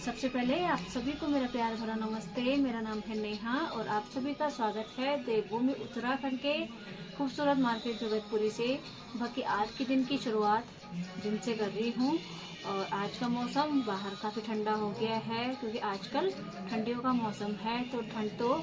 सबसे पहले आप सभी को मेरा प्यार भरा नमस्ते। मेरा नाम है नेहा और आप सभी का स्वागत है देवभूमि उत्तराखंड के खूबसूरत मार्केट जगतपुरी से। बाकी आज के दिन की शुरुआत दिन से कर रही हूँ और आज का मौसम बाहर काफ़ी ठंडा हो गया है क्योंकि आजकल ठंडियों का मौसम है तो ठंड तो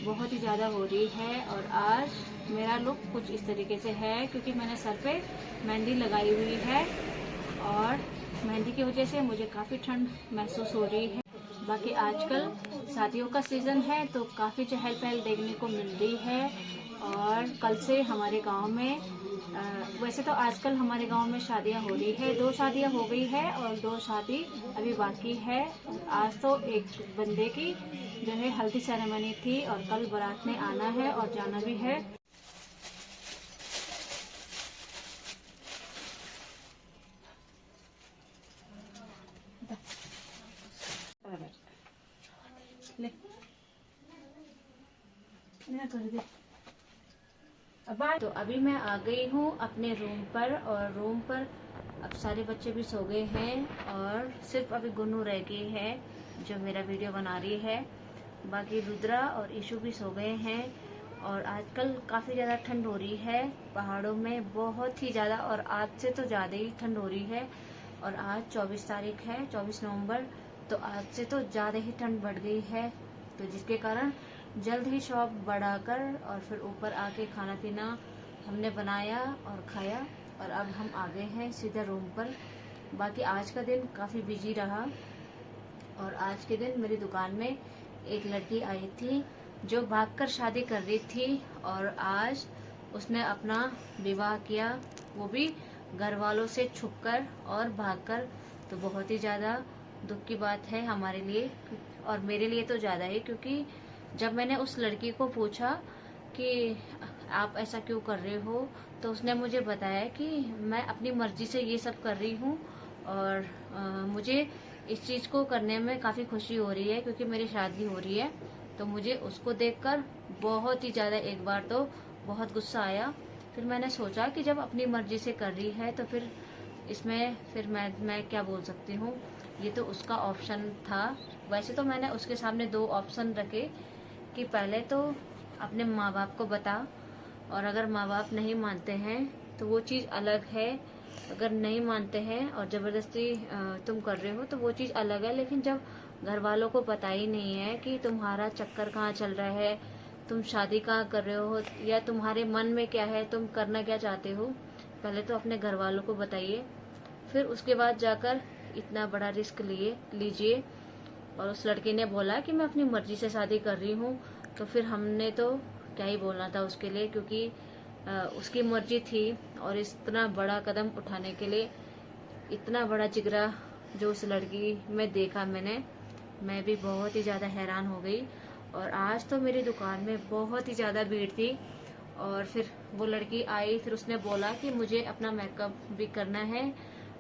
बहुत ही ज़्यादा हो रही है। और आज मेरा लुक कुछ इस तरीके से है क्योंकि मैंने सर पे मेहंदी लगाई हुई है और मेहंदी की वजह से मुझे काफ़ी ठंड महसूस हो रही है। बाकी आजकल शादियों का सीज़न है तो काफ़ी चहल पहल देखने को मिल रही है। और कल से हमारे गांव में वैसे तो आजकल हमारे गांव में शादियां हो रही है, 2 शादियां हो गई है और 2 शादी अभी बाकी है। आज तो एक बंदे की जो है हल्दी सेरेमनी थी और कल बारात ने आना है और जाना भी है। ले कर दे। तो अभी मैं आ गई हूँ अपने रूम पर और रूम पर अब सारे बच्चे भी सो गए हैं और सिर्फ अभी गुन्नू रह गई है जो मेरा वीडियो बना रही है। बाकी रुद्रा और ईशु भी सो गए हैं। और आजकल काफ़ी ज़्यादा ठंड हो रही है पहाड़ों में, बहुत ही ज़्यादा, और आज से तो ज़्यादा ही ठंड हो रही है। और आज 24 तारीख है, 24 नवंबर, तो आज से तो ज़्यादा ही ठंड बढ़ गई है। तो जिसके कारण जल्द ही शॉप बढ़ाकर और फिर ऊपर आके खाना पीना हमने बनाया और खाया और अब हम आ गए हैं सीधा रूम पर। बाकी आज का दिन काफ़ी बिजी रहा और आज के दिन मेरी दुकान में एक लड़की आई थी जो भागकर शादी कर रही थी और आज उसने अपना विवाह किया, वो भी घर वालों से छुपकर और भागकर। तो बहुत ही ज़्यादा दुख की बात है हमारे लिए और मेरे लिए तो ज़्यादा ही, क्योंकि जब मैंने उस लड़की को पूछा कि आप ऐसा क्यों कर रहे हो तो उसने मुझे बताया कि मैं अपनी मर्जी से ये सब कर रही हूँ और मुझे इस चीज़ को करने में काफ़ी खुशी हो रही है क्योंकि मेरी शादी हो रही है। तो मुझे उसको देखकर बहुत ही ज़्यादा, एक बार तो बहुत गुस्सा आया। फिर मैंने सोचा कि जब अपनी मर्जी से कर रही है तो फिर इसमें फिर मैं क्या बोल सकती हूँ, ये तो उसका ऑप्शन था। वैसे तो मैंने उसके सामने 2 ऑप्शन रखे कि पहले तो अपने माँ बाप को बता और अगर माँ बाप नहीं मानते हैं तो वो चीज़ अलग है, अगर नहीं मानते हैं और ज़बरदस्ती तुम कर रहे हो तो वो चीज़ अलग है। लेकिन जब घर वालों को पता ही नहीं है कि तुम्हारा चक्कर कहाँ चल रहा है, तुम शादी कहाँ कर रहे हो या तुम्हारे मन में क्या है, तुम करना क्या चाहते हो, पहले तो अपने घर वालों को बताइए, फिर उसके बाद जाकर इतना बड़ा रिस्क लीजिए। और उस लड़की ने बोला कि मैं अपनी मर्जी से शादी कर रही हूँ, तो फिर हमने तो क्या ही बोलना था उसके लिए, क्योंकि उसकी मर्जी थी। और इतना बड़ा कदम उठाने के लिए इतना बड़ा जिगरा जो उस लड़की में देखा मैं भी बहुत ही ज़्यादा हैरान हो गई। और आज तो मेरी दुकान में बहुत ही ज़्यादा भीड़ थी और फिर वो लड़की आई, फिर उसने बोला कि मुझे अपना मेकअप भी करना है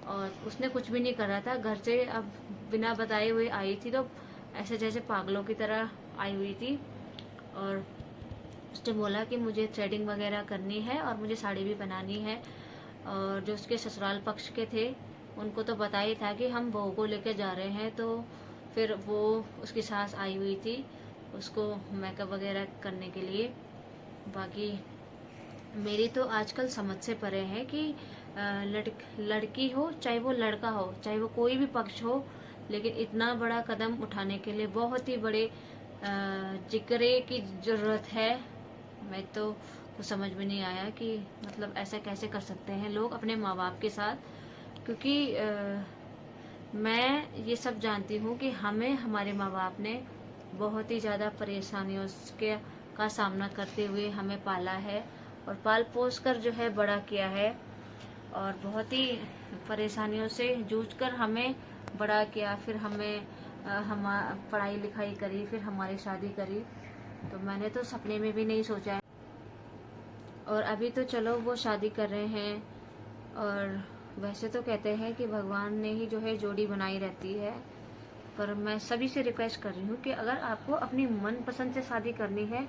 और उसने कुछ भी नहीं करा था घर से, अब बिना बताए हुए आई थी तो ऐसे जैसे पागलों की तरह आई हुई थी। और उसने बोला कि मुझे थ्रेडिंग वगैरह करनी है और मुझे साड़ी भी बनानी है। और जो उसके ससुराल पक्ष के थे उनको तो पता ही था कि हम बहू को लेकर जा रहे हैं, तो फिर वो उसकी सास आई हुई थी उसको मेकअप वगैरह करने के लिए। बाकी मेरी तो आजकल समझ से परे है कि लड़की हो चाहे वो लड़का हो चाहे वो कोई भी पक्ष हो, लेकिन इतना बड़ा कदम उठाने के लिए बहुत ही बड़े जिगरे की ज़रूरत है। मैं तो कुछ समझ में नहीं आया कि मतलब ऐसा कैसे कर सकते हैं लोग अपने माँ बाप के साथ, क्योंकि मैं ये सब जानती हूँ कि हमें हमारे माँ बाप ने बहुत ही ज़्यादा परेशानियों का सामना करते हुए हमें पाला है और पाल पोस कर जो है बड़ा किया है और बहुत ही परेशानियों से जूझकर हमें बड़ा किया। फिर हमें हम पढ़ाई लिखाई करी, फिर हमारी शादी करी, तो मैंने तो सपने में भी नहीं सोचा है। और अभी तो चलो वो शादी कर रहे हैं और वैसे तो कहते हैं कि भगवान ने ही जो है जोड़ी बनाई रहती है, पर मैं सभी से रिक्वेस्ट कर रही हूँ कि अगर आपको अपनी मनपसंद से शादी करनी है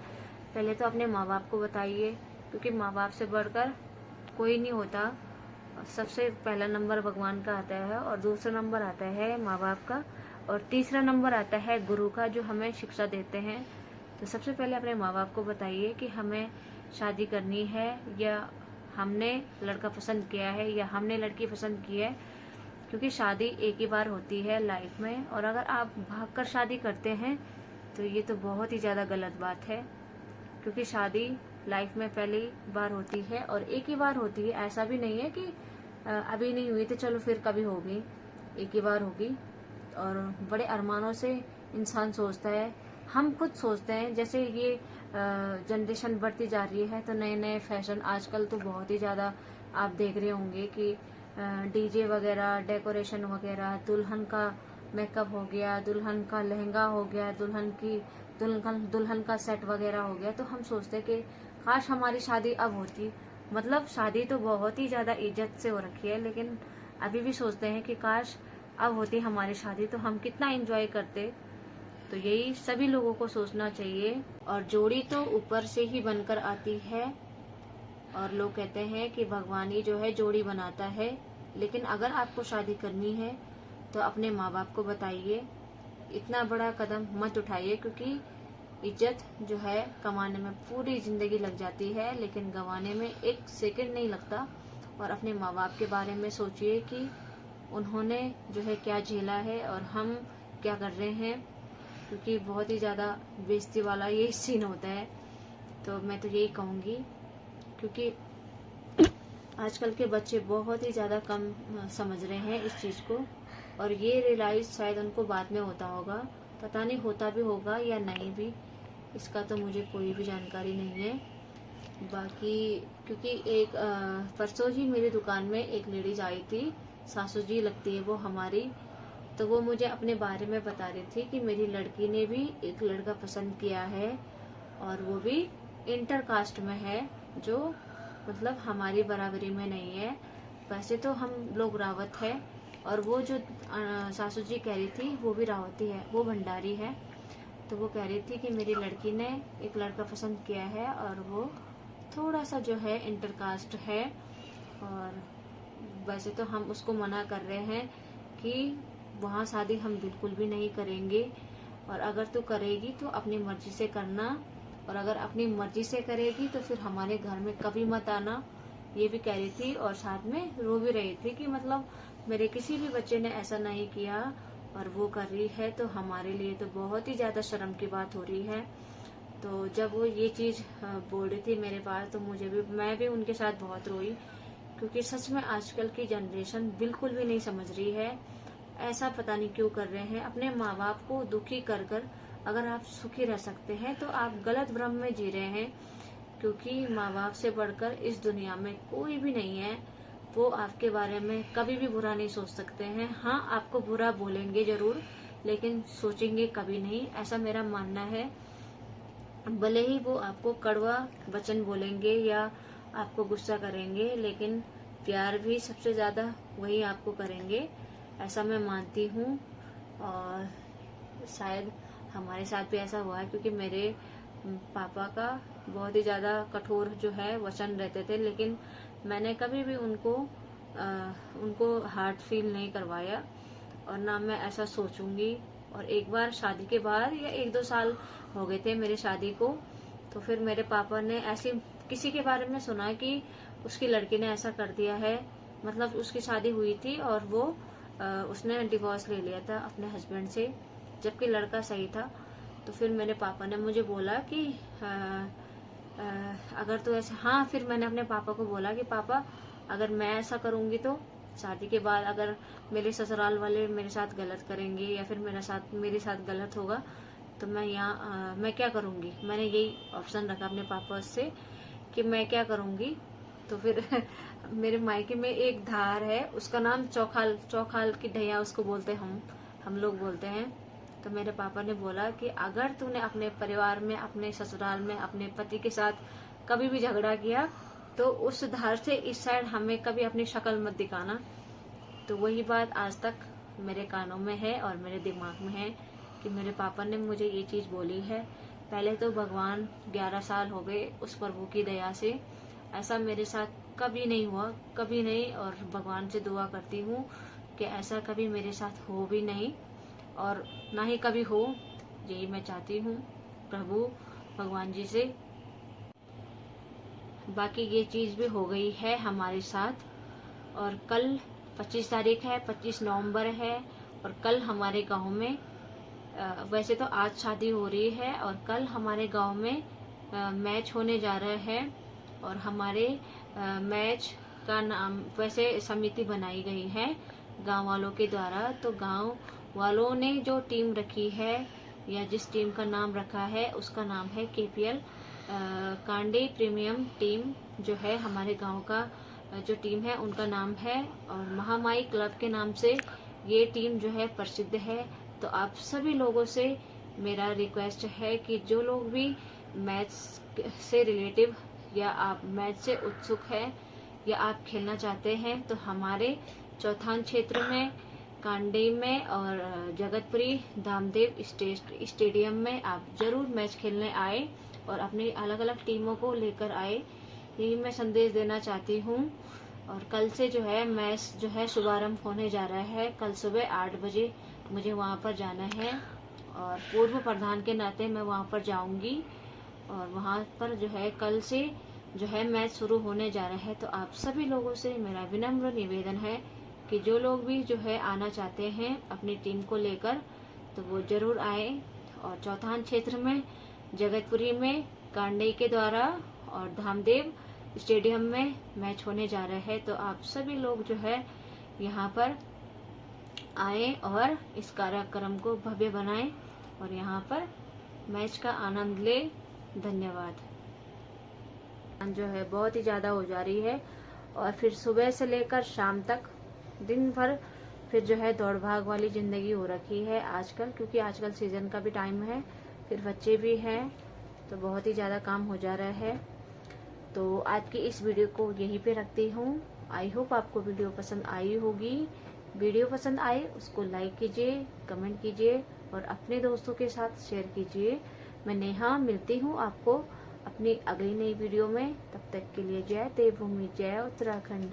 पहले तो अपने माँ बाप को बताइए, क्योंकि माँ बाप से बढ़कर कोई नहीं होता। सबसे पहला नंबर भगवान का आता है और दूसरा नंबर आता है माँ बाप का। और तीसरा नंबर आता है गुरु का, जो हमें शिक्षा देते हैं। तो सबसे पहले अपने माँ बाप को बताइए कि हमें शादी करनी है, या हमने लड़का पसंद किया है, या हमने लड़की पसंद की है। क्योंकि शादी एक ही बार होती है लाइफ में, और अगर आप भागकर शादी करते हैं तो ये तो बहुत ही ज़्यादा गलत बात है। क्योंकि शादी लाइफ में पहली बार होती है और एक ही बार होती है। ऐसा भी नहीं है कि अभी नहीं हुई तो चलो फिर कभी होगी, एक ही बार होगी। और बड़े अरमानों से इंसान सोचता है, हम खुद सोचते हैं। जैसे ये जनरेशन बढ़ती जा रही है तो नए नए फैशन आजकल तो बहुत ही ज़्यादा आप देख रहे होंगे कि डीजे वगैरह, डेकोरेशन वगैरह, दुल्हन का मेकअप हो गया, दुल्हन का लहंगा हो गया, दुल्हन का सेट वगैरह हो गया। तो हम सोचते हैं कि काश हमारी शादी अब होती। मतलब शादी तो बहुत ही ज़्यादा इज्जत से हो रखी है, लेकिन अभी भी सोचते हैं कि काश अब होती हमारी शादी तो हम कितना एंजॉय करते। तो यही सभी लोगों को सोचना चाहिए। और जोड़ी तो ऊपर से ही बनकर आती है, और लोग कहते हैं कि भगवान ही जो है जोड़ी बनाता है। लेकिन अगर आपको शादी करनी है तो अपने माँ बाप को बताइए, इतना बड़ा कदम मत उठाइए। क्योंकि इज्जत जो है कमाने में पूरी जिंदगी लग जाती है, लेकिन गंवाने में एक सेकंड नहीं लगता। और अपने माँ बाप के बारे में सोचिए कि उन्होंने जो है क्या झेला है और हम क्या कर रहे हैं। क्योंकि बहुत ही ज़्यादा बेइज्जती वाला ये सीन होता है। तो मैं तो यही कहूँगी, क्योंकि आजकल के बच्चे बहुत ही ज़्यादा कम समझ रहे हैं इस चीज़ को। और ये रियलाइज शायद उनको बाद में होता होगा, पता नहीं होता भी होगा या नहीं भी, इसका तो मुझे कोई भी जानकारी नहीं है। बाकी क्योंकि एक परसों ही मेरी दुकान में एक लेडीज आई थी, सासू जी लगती है वो हमारी। तो वो मुझे अपने बारे में बता रही थी कि मेरी लड़की ने भी एक लड़का पसंद किया है, और वो भी इंटर कास्ट में है, जो मतलब हमारी बराबरी में नहीं है। वैसे तो हम लोग रावत है, और वो जो सासू जी कह रही थी वो भी रावती है, वो भंडारी है। तो वो कह रही थी कि मेरी लड़की ने एक लड़का पसंद किया है, और वो थोड़ा सा जो है इंटर कास्ट है। और वैसे तो हम उसको मना कर रहे हैं कि वहाँ शादी हम बिल्कुल भी नहीं करेंगे, और अगर तू करेगी तो अपनी मर्जी से करना, और अगर अपनी मर्जी से करेगी तो फिर हमारे घर में कभी मत आना, ये भी कह रही थी। और साथ में रो भी रही थी कि मतलब मेरे किसी भी बच्चे ने ऐसा नहीं किया और वो कर रही है, तो हमारे लिए तो बहुत ही ज़्यादा शर्म की बात हो रही है। तो जब वो ये चीज़ बोल रही थी मेरे पास, तो मैं भी उनके साथ बहुत रोई। क्योंकि सच में आजकल की जनरेशन बिल्कुल भी नहीं समझ रही है। ऐसा पता नहीं क्यों कर रहे हैं। अपने माँ बाप को दुखी कर कर अगर आप सुखी रह सकते हैं तो आप गलत भ्रम में जी रहे हैं। क्योंकि माँ बाप से बढ़कर इस दुनिया में कोई भी नहीं है। वो आपके बारे में कभी भी बुरा नहीं सोच सकते हैं। हाँ, आपको बुरा बोलेंगे जरूर, लेकिन सोचेंगे कभी नहीं, ऐसा मेरा मानना है। भले ही वो आपको कड़वा वचन बोलेंगे या आपको गुस्सा करेंगे, लेकिन प्यार भी सबसे ज्यादा वही आपको करेंगे, ऐसा मैं मानती हूँ। और शायद हमारे साथ भी ऐसा हुआ है, क्योंकि मेरे पापा का बहुत ही ज्यादा कठोर जो है वचन रहते थे, लेकिन मैंने कभी भी उनको हार्ट फील नहीं करवाया, और ना मैं ऐसा सोचूंगी। और एक बार शादी के बाद या 1-2 साल हो गए थे मेरी शादी को, तो फिर मेरे पापा ने ऐसी किसी के बारे में सुना कि उसकी लड़की ने ऐसा कर दिया है। मतलब उसकी शादी हुई थी और वो उसने डिवोर्स ले लिया था अपने हस्बैंड से, जबकि लड़का सही था। तो फिर मेरे पापा ने मुझे बोला कि अगर तो ऐसा, हाँ, फिर मैंने अपने पापा को बोला कि पापा अगर मैं ऐसा करूंगी तो शादी के बाद अगर मेरे ससुराल वाले मेरे साथ गलत करेंगे या फिर मेरे साथ गलत होगा तो मैं क्या करूंगी। मैंने यही ऑप्शन रखा अपने पापा से कि मैं क्या करूंगी। तो फिर मेरे मायके में एक धार है, उसका नाम चौखाल की ढैया उसको बोलते हम लोग बोलते हैं। तो मेरे पापा ने बोला कि अगर तूने अपने परिवार में, अपने ससुराल में अपने पति के साथ कभी भी झगड़ा किया तो उस धार से इस साइड हमें कभी अपनी शक्ल मत दिखाना। तो वही बात आज तक मेरे कानों में है और मेरे दिमाग में है कि मेरे पापा ने मुझे ये चीज बोली है। पहले तो भगवान 11 साल हो गए उस प्रभु की दया से ऐसा मेरे साथ कभी नहीं हुआ, कभी नहीं। और भगवान से दुआ करती हूँ कि ऐसा कभी मेरे साथ हो भी नहीं। और ना ही कभी हो, यही मैं चाहती हूँ प्रभु भगवान जी से। बाकी ये चीज़ भी हो गई है हमारे साथ। और कल 25 तारीख है, 25 नवंबर है, और कल हमारे गांव में वैसे तो आज शादी हो रही है, और कल हमारे गांव में मैच होने जा रहा है। और हमारे मैच का नाम, वैसे समिति बनाई गई है गांव वालों के द्वारा। तो गांव वालों ने जो टीम रखी है या जिस टीम का नाम रखा है उसका नाम है KPL कांडी प्रीमियम टीम, जो है हमारे गांव का जो टीम है उनका नाम है। और महामाई क्लब के नाम से ये टीम जो है प्रसिद्ध है। तो आप सभी लोगों से मेरा रिक्वेस्ट है कि जो लोग भी मैच से रिलेटिव या आप मैच से उत्सुक है या आप खेलना चाहते हैं, तो हमारे चौथान क्षेत्र में कांडी में और जगतपुरी धामदेव स्टेडियम में आप जरूर मैच खेलने आए और अपनी अलग अलग टीमों को लेकर आए, यही मैं संदेश देना चाहती हूँ। और कल से जो है मैच जो है शुभारंभ होने जा रहा है। कल सुबह 8 बजे मुझे वहाँ पर जाना है, और पूर्व प्रधान के नाते मैं वहाँ पर जाऊंगी। और वहाँ पर जो है कल से जो है मैच शुरू होने जा रहा है। तो आप सभी लोगों से मेरा विनम्र निवेदन है कि जो लोग भी जो है आना चाहते हैं अपनी टीम को लेकर, तो वो जरूर आए। और चौथान क्षेत्र में जगतपुरी में कांडी के द्वारा और धामदेव स्टेडियम में मैच होने जा रहा है। तो आप सभी लोग जो है यहाँ पर आए और इस कार्यक्रम को भव्य बनाएं और यहाँ पर मैच का आनंद ले। धन्यवाद। जो है बहुत ही ज्यादा हो जा रही है, और फिर सुबह से लेकर शाम तक दिन भर फिर जो है दौड़ भाग वाली जिंदगी हो रखी है आजकल, क्योंकि आजकल सीजन का भी टाइम है, फिर बच्चे भी हैं, तो बहुत ही ज्यादा काम हो जा रहा है। तो आज की इस वीडियो को यहीं पे रखती हूँ। आई होप आपको वीडियो पसंद आई होगी। वीडियो पसंद आए उसको लाइक कीजिए, कमेंट कीजिए और अपने दोस्तों के साथ शेयर कीजिए। मैं नेहा मिलती हूँ आपको अपनी अगली नई वीडियो में। तब तक के लिए जय देवभूमि, जय उत्तराखंड।